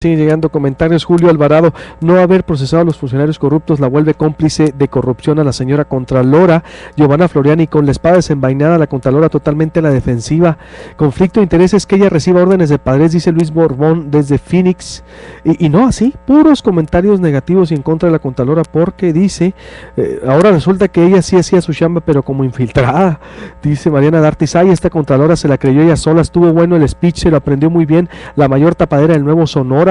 Sigue llegando comentarios. Julio Alvarado: no haber procesado a los funcionarios corruptos la vuelve cómplice de corrupción a la señora Contralora. Giovanna Floriani: con la espada desenvainada, la Contralora totalmente a la defensiva. Conflicto de intereses, que ella reciba órdenes de padres, dice Luis Borbón desde Phoenix. Y no así, puros comentarios negativos y en contra de la Contralora, porque dice, ahora resulta que ella sí hacía su chamba, pero como infiltrada. Dice Mariana Dartis: ay, esta Contralora se la creyó ella sola, estuvo bueno el speech, se lo aprendió muy bien, la mayor tapadera del nuevo Sonora.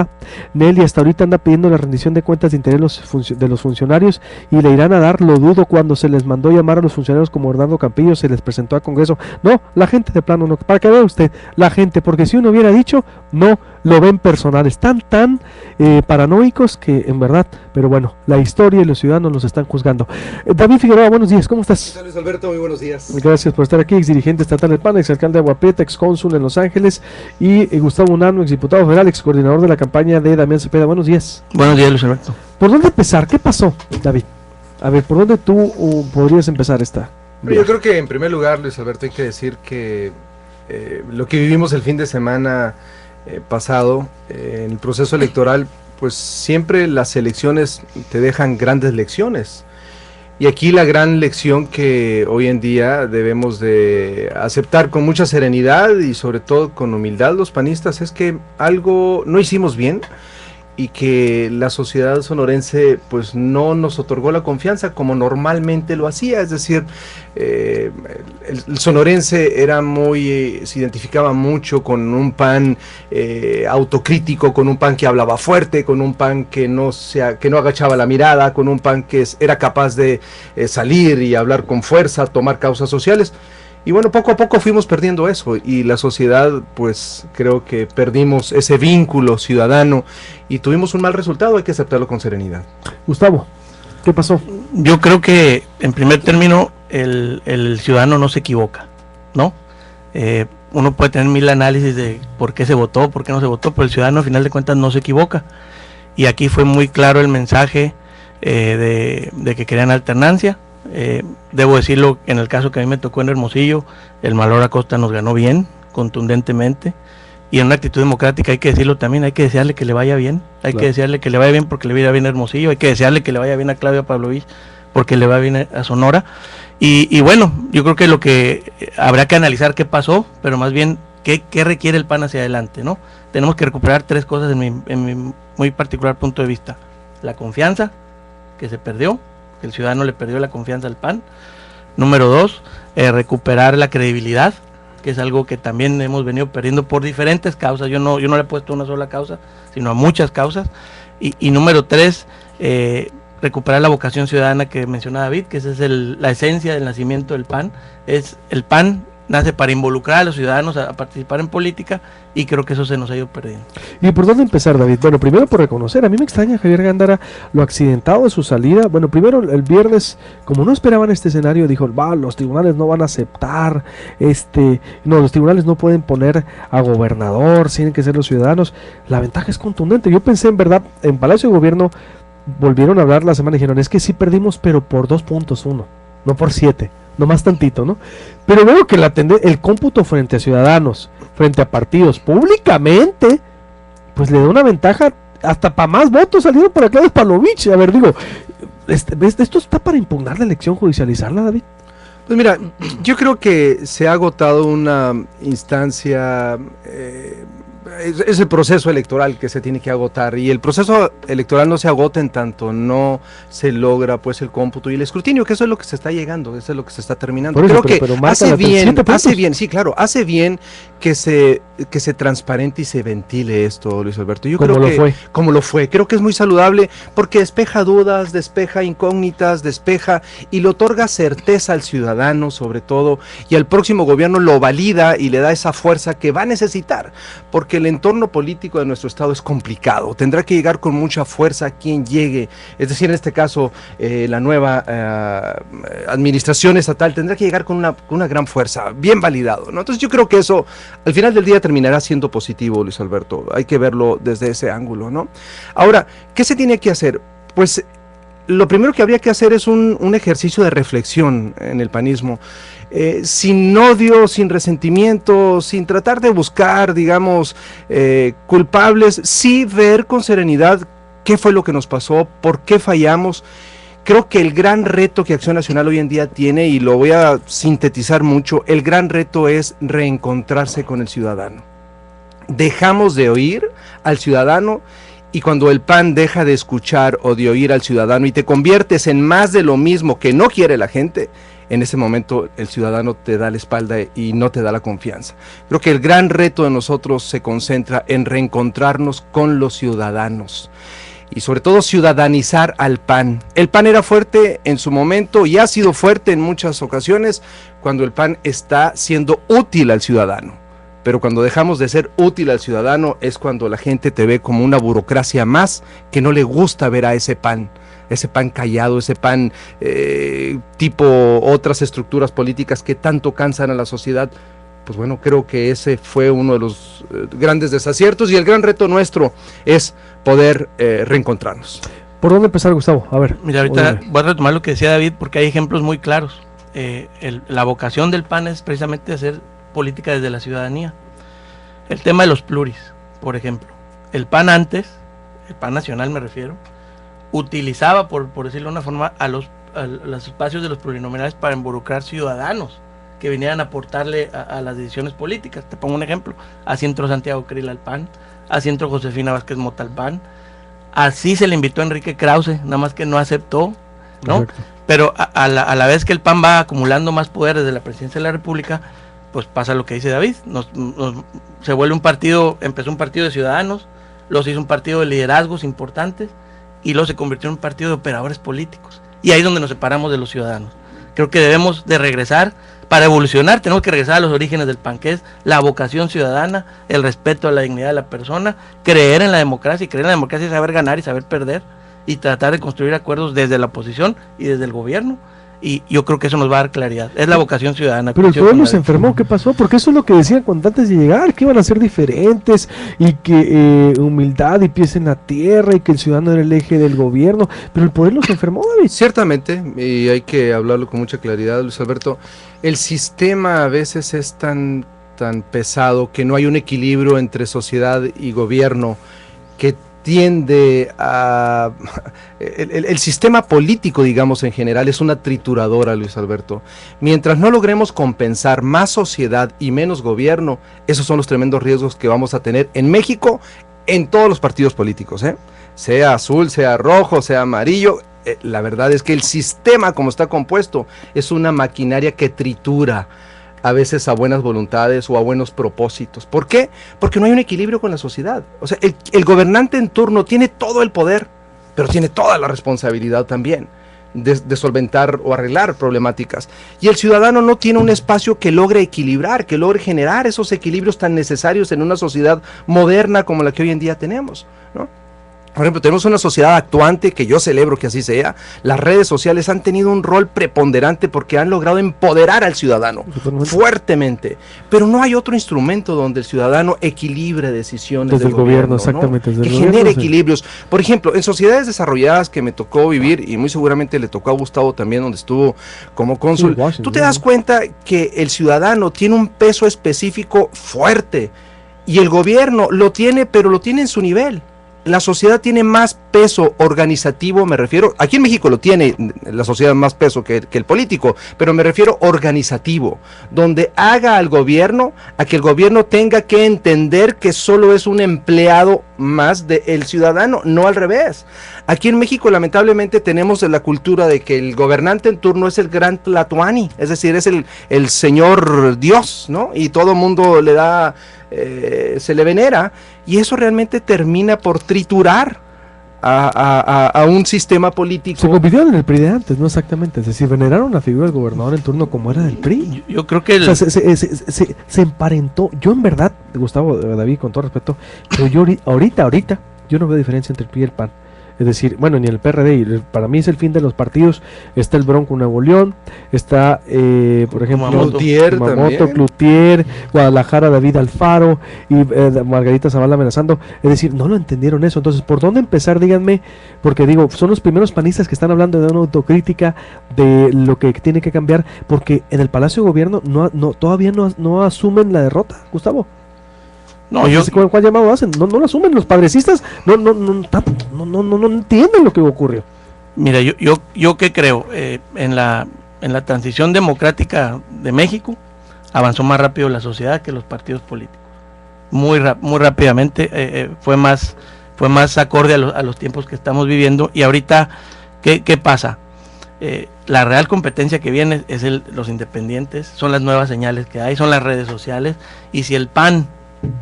Nelly: hasta ahorita anda pidiendo la rendición de cuentas de interés de los funcionarios y le irán a dar, lo dudo, cuando se les mandó llamar a los funcionarios como Hernando Campillo, se les presentó a Congreso. No, la gente de plano no, para que vea usted, la gente, porque si uno hubiera dicho, no lo ven personal, están tan paranoicos que en verdad, pero bueno, la historia y los ciudadanos los están juzgando. David Figueroa, buenos días, ¿cómo estás? ¿Qué tal, Luis Alberto? Muy buenos días. Gracias por estar aquí, exdirigente estatal del PAN, exalcalde de Agua Prieta, excónsul en Los Ángeles, y Gustavo Unanue, exdiputado federal, excoordinador de la campaña de Damián Cepeda. Buenos días. Buenos días, Luis Alberto. ¿Por dónde empezar? ¿Qué pasó, David? A ver, ¿por dónde tú podrías empezar esta? Yo creo que en primer lugar, Luis Alberto, hay que decir que lo que vivimos el fin de semana pasado en el proceso electoral, pues siempre las elecciones te dejan grandes lecciones. Y aquí la gran lección que hoy en día debemos de aceptar con mucha serenidad y sobre todo con humildad los panistas es que algo no hicimos bien y que la sociedad sonorense pues no nos otorgó la confianza como normalmente lo hacía. Es decir, el sonorense era se identificaba mucho con un PAN autocrítico, con un PAN que hablaba fuerte, con un PAN que no agachaba la mirada, con un PAN que era capaz de salir y hablar con fuerza, tomar causas sociales. Y bueno, poco a poco fuimos perdiendo eso y la sociedad, pues creo que perdimos ese vínculo ciudadano y tuvimos un mal resultado, hay que aceptarlo con serenidad. Gustavo, ¿qué pasó? Yo creo que en primer término el ciudadano no se equivoca, ¿no? Uno puede tener mil análisis de por qué se votó, por qué no se votó, pero el ciudadano a final de cuentas no se equivoca. Y aquí fue muy claro el mensaje de que querían alternancia. Debo decirlo, en el caso que a mí me tocó en Hermosillo, el Malor Acosta nos ganó bien, contundentemente, y en una actitud democrática hay que decirlo también, hay que desearle que le vaya bien, hay que desearle que le vaya bien porque le vaya bien a Hermosillo, hay que desearle que le vaya bien a Claudia Pavlovich porque le va bien a Sonora, y bueno, yo creo que lo que habrá que analizar qué pasó, pero más bien qué requiere el PAN hacia adelante, ¿no? Tenemos que recuperar tres cosas en mi muy particular punto de vista: la confianza, que se perdió, que el ciudadano le perdió la confianza al PAN. Número dos, recuperar la credibilidad, que es algo que también hemos venido perdiendo por diferentes causas. Yo no le he puesto una sola causa, sino a muchas causas. Y número tres, recuperar la vocación ciudadana que menciona David, que esa es la esencia del nacimiento del PAN. El PAN nace para involucrar a los ciudadanos a participar en política, y creo que eso se nos ha ido perdiendo. ¿Y por dónde empezar, David? Bueno, primero por reconocer, a mí me extraña Javier Gándara lo accidentado de su salida. Bueno, primero el viernes, como no esperaban este escenario, dijo, los tribunales no van a aceptar, los tribunales no pueden poner a gobernador, tienen que ser los ciudadanos. La ventaja es contundente. Yo pensé, en verdad, en Palacio de Gobierno volvieron a hablar la semana y dijeron, es que sí perdimos, pero por 2.1, no por 7. Nomás tantito, ¿no? Pero veo que el cómputo frente a ciudadanos, frente a partidos, públicamente, pues le da una ventaja, hasta para más votos salieron para Claudia Pavlovich. A ver, digo, ¿esto está para impugnar la elección, judicializarla, David? Pues mira, yo creo que se ha agotado una instancia, es el proceso electoral que se tiene que agotar, y el proceso electoral no se agota en tanto no se logra pues el cómputo y el escrutinio, que eso es lo que se está llegando, eso es lo que se está terminando. Eso, creo pero que hace bien, sí, claro, hace bien que se transparente y se ventile esto, Luis Alberto. Yo creo que como lo fue, creo que es muy saludable porque despeja dudas, despeja incógnitas, despeja y le otorga certeza al ciudadano, sobre todo, y al próximo gobierno lo valida y le da esa fuerza que va a necesitar, porque el entorno político de nuestro estado es complicado, tendrá que llegar con mucha fuerza quien llegue, es decir, en este caso la nueva administración estatal tendrá que llegar con una gran fuerza, bien validado, ¿no? Entonces yo creo que eso al final del día terminará siendo positivo, Luis Alberto, hay que verlo desde ese ángulo, ¿no? Ahora, ¿qué se tiene que hacer? Pues lo primero que habría que hacer es un ejercicio de reflexión en el panismo, sin odio, sin resentimiento, sin tratar de buscar, digamos, culpables, sí ver con serenidad qué fue lo que nos pasó, por qué fallamos. Creo que el gran reto que Acción Nacional hoy en día tiene, y lo voy a sintetizar mucho, el gran reto es reencontrarse con el ciudadano. Dejamos de oír al ciudadano, y cuando el PAN deja de escuchar o de oír al ciudadano y te conviertes en más de lo mismo que no quiere la gente, en ese momento el ciudadano te da la espalda y no te da la confianza. Creo que el gran reto de nosotros se concentra en reencontrarnos con los ciudadanos y sobre todo ciudadanizar al PAN. El PAN era fuerte en su momento y ha sido fuerte en muchas ocasiones cuando el PAN está siendo útil al ciudadano. Pero cuando dejamos de ser útil al ciudadano es cuando la gente te ve como una burocracia más que no le gusta ver a ese PAN callado, ese PAN tipo otras estructuras políticas que tanto cansan a la sociedad. Pues bueno, creo que ese fue uno de los grandes desaciertos y el gran reto nuestro es poder reencontrarnos. ¿Por dónde empezar, Gustavo? A ver. Mira, ahorita voy a retomar lo que decía David porque hay ejemplos muy claros. La vocación del PAN es precisamente hacer política desde la ciudadanía. El tema de los pluris, por ejemplo. El PAN antes, el PAN nacional me refiero, utilizaba, por decirlo de una forma, a los espacios de los plurinominales para involucrar ciudadanos que vinieran a aportarle a las decisiones políticas. Te pongo un ejemplo: así entró Santiago Krill al PAN, así entró Josefina Vázquez Mota al PAN, así se le invitó a Enrique Krause, nada más que no aceptó, ¿no? Exacto. Pero a la vez que el PAN va acumulando más poder desde la presidencia de la República, pues pasa lo que dice David, se vuelve un partido, empezó un partido de ciudadanos, los hizo un partido de liderazgos importantes y luego se convirtió en un partido de operadores políticos, y ahí es donde nos separamos de los ciudadanos. Creo que debemos de regresar, para evolucionar tenemos que regresar a los orígenes del PAN, que es la vocación ciudadana, el respeto a la dignidad de la persona, creer en la democracia, y creer en la democracia es saber ganar y saber perder, y tratar de construir acuerdos desde la oposición y desde el gobierno. Y yo creo que eso nos va a dar claridad. Es la vocación ciudadana. Pero el pueblo se enfermó, ¿qué pasó? Porque eso es lo que decían cuando antes de llegar, que iban a ser diferentes y que humildad y pies en la tierra y que el ciudadano era el eje del gobierno, pero el pueblo se enfermó, David. Ciertamente, y hay que hablarlo con mucha claridad, Luis Alberto, el sistema a veces es tan pesado que no hay un equilibrio entre sociedad y gobierno que tiende a... El sistema político, digamos, en general, es una trituradora, Luis Alberto. Mientras no logremos compensar más sociedad y menos gobierno, esos son los tremendos riesgos que vamos a tener en México, en todos los partidos políticos, sea azul, sea rojo, sea amarillo. La verdad es que el sistema, como está compuesto, es una maquinaria que tritura a veces a buenas voluntades o a buenos propósitos. ¿Por qué? Porque no hay un equilibrio con la sociedad. O sea, el gobernante en turno tiene todo el poder, pero tiene toda la responsabilidad también de solventar o arreglar problemáticas. Y el ciudadano no tiene un espacio que logre equilibrar, que logre generar esos equilibrios tan necesarios en una sociedad moderna como la que hoy en día tenemos, ¿no? Por ejemplo, tenemos una sociedad actuante, que yo celebro que así sea. Las redes sociales han tenido un rol preponderante porque han logrado empoderar al ciudadano fuertemente, pero no hay otro instrumento donde el ciudadano equilibre decisiones desde del gobierno, exactamente, ¿no? Que genere equilibrios. Por ejemplo, en sociedades desarrolladas que me tocó vivir, y muy seguramente le tocó a Gustavo también, donde estuvo como cónsul, tú te das cuenta que el ciudadano tiene un peso específico fuerte, y el gobierno lo tiene, pero lo tiene en su nivel. La sociedad tiene más peso organizativo, me refiero, aquí en México lo tiene la sociedad más peso que el político, pero me refiero organizativo, donde haga al gobierno, a que el gobierno tenga que entender que solo es un empleado más del ciudadano, no al revés. Aquí en México lamentablemente tenemos la cultura de que el gobernante en turno es el gran Tlatoani, es decir, es el señor Dios, ¿no? Y todo el mundo le da... se le venera, y eso realmente termina por triturar a un sistema político. Se convirtieron en el PRI de antes, ¿no? Exactamente, es decir, veneraron la figura del gobernador en turno como era del PRI. Yo creo que o sea, se emparentó. Yo en verdad, Gustavo, David, con todo respeto, pero yo ahorita yo no veo diferencia entre el PRI y el PAN. Es decir, bueno, ni el PRD, para mí es el fin de los partidos. Está el Bronco Nuevo León, está, por ejemplo, Cloutier, Cloutier, Guadalajara, David Alfaro y Margarita Zavala amenazando. Es decir, no lo entendieron eso. Entonces, ¿por dónde empezar? Díganme, porque digo, son los primeros panistas que están hablando de una autocrítica, de lo que tiene que cambiar, porque en el Palacio de Gobierno todavía no asumen la derrota, Gustavo. No, ¿Cuál llamado hacen? No lo asumen los padrecistas, no entienden lo que ocurrió. Mira, yo qué creo, en la transición democrática de México avanzó más rápido la sociedad que los partidos políticos. Muy rápidamente, fue más acorde a los tiempos que estamos viviendo. Y ahorita, ¿qué pasa? La real competencia que viene es los independientes, son las nuevas señales que hay, son las redes sociales, y si el PAN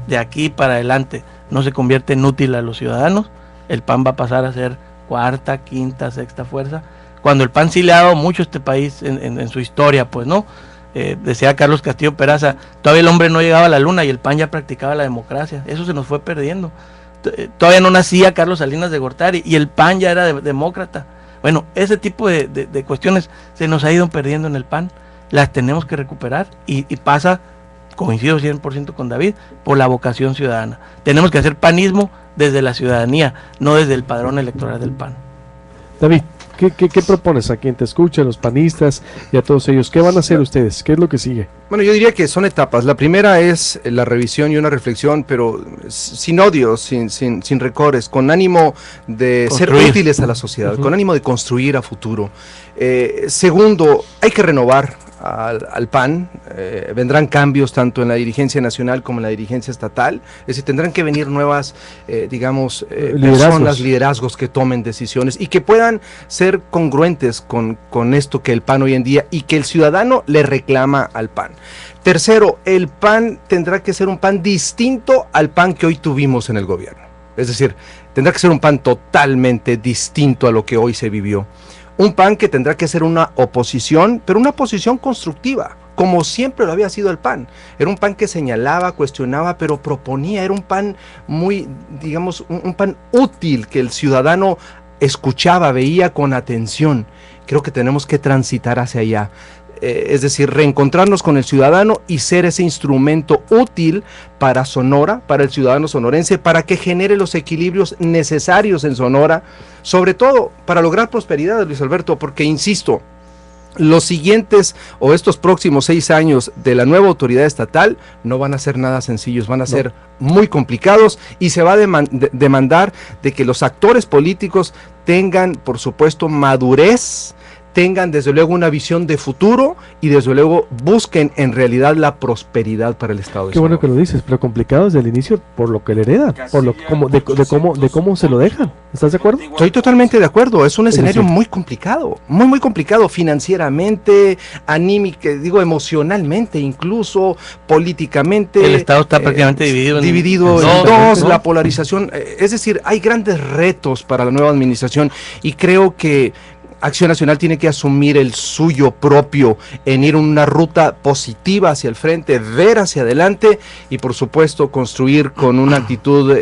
de aquí para adelante no se convierte en útil a los ciudadanos, el PAN va a pasar a ser cuarta, quinta, sexta fuerza, cuando el PAN sí le ha dado mucho a este país en su historia, pues, ¿no? Decía Carlos Castillo Peraza, todavía el hombre no llegaba a la luna y el PAN ya practicaba la democracia, eso se nos fue perdiendo. Todavía no nacía Carlos Salinas de Gortari y el PAN ya era demócrata. Bueno, ese tipo de cuestiones se nos ha ido perdiendo en el PAN, las tenemos que recuperar y pasa, coincido 100% con David, por la vocación ciudadana. Tenemos que hacer panismo desde la ciudadanía, no desde el padrón electoral del PAN. David, ¿qué propones a quien te escucha, a los panistas y a todos ellos? ¿Qué van a hacer ustedes? ¿Qué es lo que sigue? Bueno, yo diría que son etapas. La primera es la revisión y una reflexión, pero sin odio, sin recores, con ánimo de Construir. ser útiles a la sociedad, con ánimo de construir a futuro. Segundo, hay que renovar al PAN. Vendrán cambios tanto en la dirigencia nacional como en la dirigencia estatal. Es decir, tendrán que venir nuevas, personas, liderazgos que tomen decisiones y que puedan ser congruentes con esto que el PAN hoy en día y que el ciudadano le reclama al PAN. Tercero, el PAN tendrá que ser un PAN distinto al PAN que hoy tuvimos en el gobierno. Es decir, tendrá que ser un PAN totalmente distinto a lo que hoy se vivió. Un PAN que tendrá que ser una oposición, pero una oposición constructiva, como siempre lo había sido el PAN. Era un PAN que señalaba, cuestionaba, pero proponía. Era un PAN muy, digamos, un PAN útil, que el ciudadano escuchaba, veía con atención. Creo que tenemos que transitar hacia allá. Es decir, reencontrarnos con el ciudadano y ser ese instrumento útil para Sonora, para el ciudadano sonorense, para que genere los equilibrios necesarios en Sonora, sobre todo para lograr prosperidad, Luis Alberto, porque insisto, los siguientes o estos próximos 6 años de la nueva autoridad estatal no van a ser nada sencillos, van a ser muy complicados y se va a demandar de que los actores políticos tengan, por supuesto, madurez, tengan desde luego una visión de futuro y desde luego busquen en realidad la prosperidad para el Estado de Qué bueno que lo dices, pero complicado desde el inicio por lo que le heredan, por lo de cómo se lo dejan. ¿Estás de acuerdo? Estoy totalmente de acuerdo, es un escenario muy complicado, muy complicado financieramente, anímica, emocionalmente, incluso políticamente. El Estado está prácticamente dividido en dos, ¿no? La polarización, es decir, hay grandes retos para la nueva administración y creo que Acción Nacional tiene que asumir el suyo propio en ir en una ruta positiva hacia el frente, ver hacia adelante y por supuesto construir con una actitud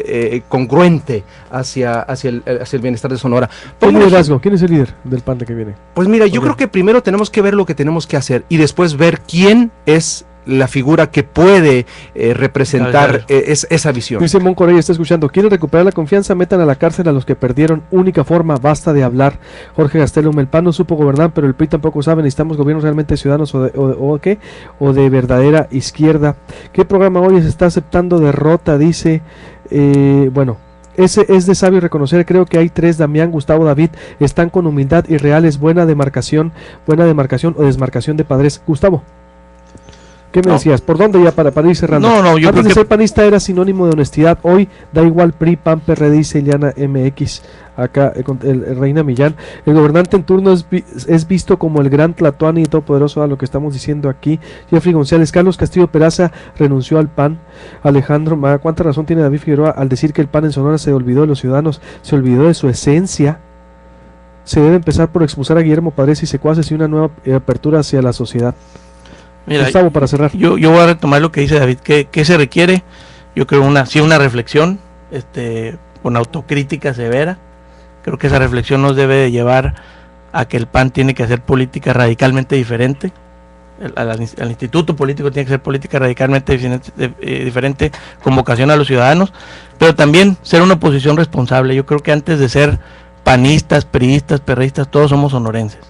congruente hacia el bienestar de Sonora. ¿Quién es el líder del PAN de que viene? Pues mira, yo creo que primero tenemos que ver lo que tenemos que hacer y después ver quién es la figura que puede representar esa visión. Dice Moncorey, está escuchando, ¿quieren recuperar la confianza? Metan a la cárcel a los que perdieron, única forma, basta de hablar. Jorge Gastelum, el PAN no supo gobernar, pero el PRI tampoco sabe, necesitamos gobiernos realmente ciudadanos o de verdadera izquierda. ¿Qué programa hoy se está aceptando derrota? Dice, bueno, ese es de sabio reconocer, creo que hay 3, Damián, Gustavo, David, están con humildad y reales, buena demarcación o desmarcación de padres. Gustavo, ¿qué me decías? ¿Por dónde ya para ir cerrando? Yo antes de ser panista era sinónimo de honestidad, hoy da igual PRI, PAN, PRD, dice Eliana MX, acá el Reina Millán. El gobernante en turno es visto como el gran Tlatoani y todopoderoso, a lo que estamos diciendo aquí. Jeffrey González, Carlos Castillo Peraza renunció al PAN. Alejandro, ¿cuánta razón tiene David Figueroa al decir que el PAN en Sonora se olvidó de los ciudadanos, se olvidó de su esencia? Se debe empezar por expulsar a Guillermo Padres y secuaces y una nueva apertura hacia la sociedad. Mira, Gustavo, para cerrar. Yo voy a retomar lo que dice David, ¿qué se requiere? Yo creo una reflexión, con autocrítica severa, Creo que esa reflexión nos debe de llevar a que el PAN tiene que hacer política radicalmente diferente. Al instituto político tiene que ser política radicalmente diferente, con vocación a los ciudadanos, pero también ser una oposición responsable. Yo creo que antes de ser panistas, priistas, perristas, todos somos sonorenses.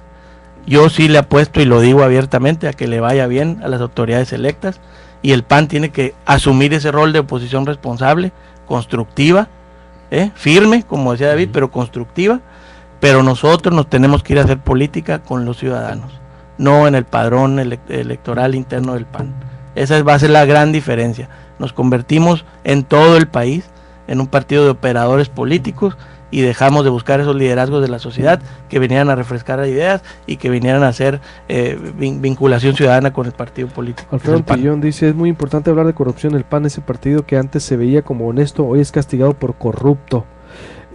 Yo sí le apuesto, y lo digo abiertamente, a que le vaya bien a las autoridades electas, y el PAN tiene que asumir ese rol de oposición responsable, constructiva, firme, como decía David, pero constructiva. Pero nosotros nos tenemos que ir a hacer política con los ciudadanos, no en el padrón electoral interno del PAN. Esa va a ser la gran diferencia. Nos convertimos en todo el país en un partido de operadores políticos y dejamos de buscar esos liderazgos de la sociedad que vinieran a refrescar ideas y que vinieran a hacer vinculación ciudadana con el partido político. Alfredo Pillón dice: es muy importante hablar de corrupción. El PAN, ese partido que antes se veía como honesto, hoy es castigado por corrupto.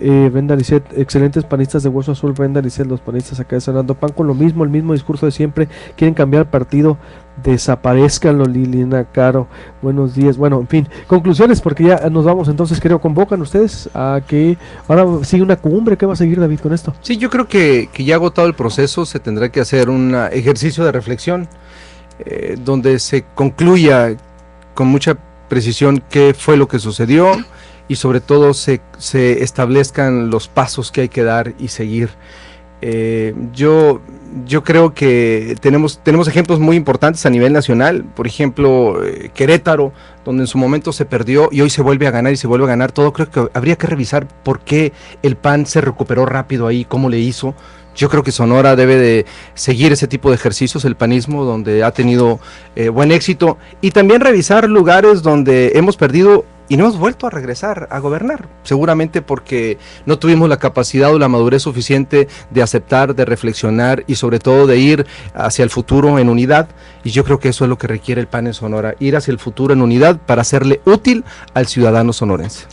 Brenda Lisset, excelentes panistas de Hueso Azul. Brenda Lisset, los panistas acá de Sanando PAN con lo mismo, el mismo discurso de siempre, quieren cambiar el partido, desaparezcanlo. Liliana Caro, buenos días. Bueno, en fin, conclusiones, porque ya nos vamos. Entonces, creo, convocan ustedes a que ahora sigue una cumbre. ¿Qué va a seguir, David, con esto? Sí, yo creo que ya agotado el proceso, se tendrá que hacer un ejercicio de reflexión donde se concluya con mucha precisión qué fue lo que sucedió, y sobre todo se establezcan los pasos que hay que dar y seguir. Yo creo que tenemos ejemplos muy importantes a nivel nacional. Por ejemplo, Querétaro, donde en su momento se perdió y hoy se vuelve a ganar y se vuelve a ganar todo. Creo que habría que revisar por qué el PAN se recuperó rápido ahí, cómo le hizo. Yo creo que Sonora debe de seguir ese tipo de ejercicios, el panismo, donde ha tenido buen éxito, y también revisar lugares donde hemos perdido y no hemos vuelto a regresar a gobernar, seguramente porque no tuvimos la capacidad o la madurez suficiente de aceptar, de reflexionar y sobre todo de ir hacia el futuro en unidad. Y yo creo que eso es lo que requiere el PAN en Sonora, ir hacia el futuro en unidad para serle útil al ciudadano sonorense.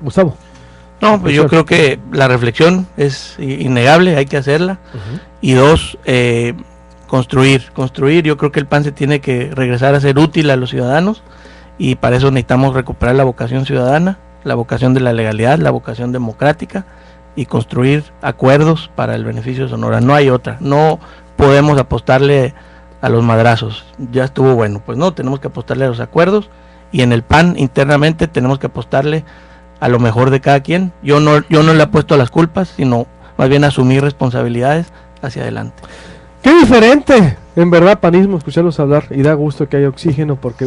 Gustavo. No, pues yo creo que la reflexión es innegable, hay que hacerla. Y dos, construir. Yo creo que el PAN se tiene que regresar a ser útil a los ciudadanos, y para eso necesitamos recuperar la vocación ciudadana, la vocación de la legalidad, la vocación democrática, y construir acuerdos para el beneficio de Sonora. No hay otra, no podemos apostarle a los madrazos, ya estuvo bueno. Pues no, tenemos que apostarle a los acuerdos, y en el PAN internamente tenemos que apostarle a lo mejor de cada quien. Yo no le apuesto a las culpas, sino más bien asumir responsabilidades hacia adelante. ¡Qué diferente! En verdad, panismo, escucharlos hablar, y da gusto que haya oxígeno, porque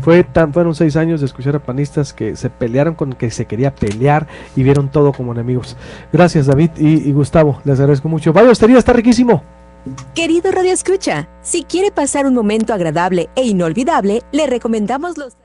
fueron 6 años de escuchar a panistas que se pelearon con que se quería pelear y vieron todo como enemigos. Gracias, David y Gustavo, les agradezco mucho. Vaya Hostería, está riquísimo. Querido Radio Escucha, si quiere pasar un momento agradable e inolvidable, le recomendamos los...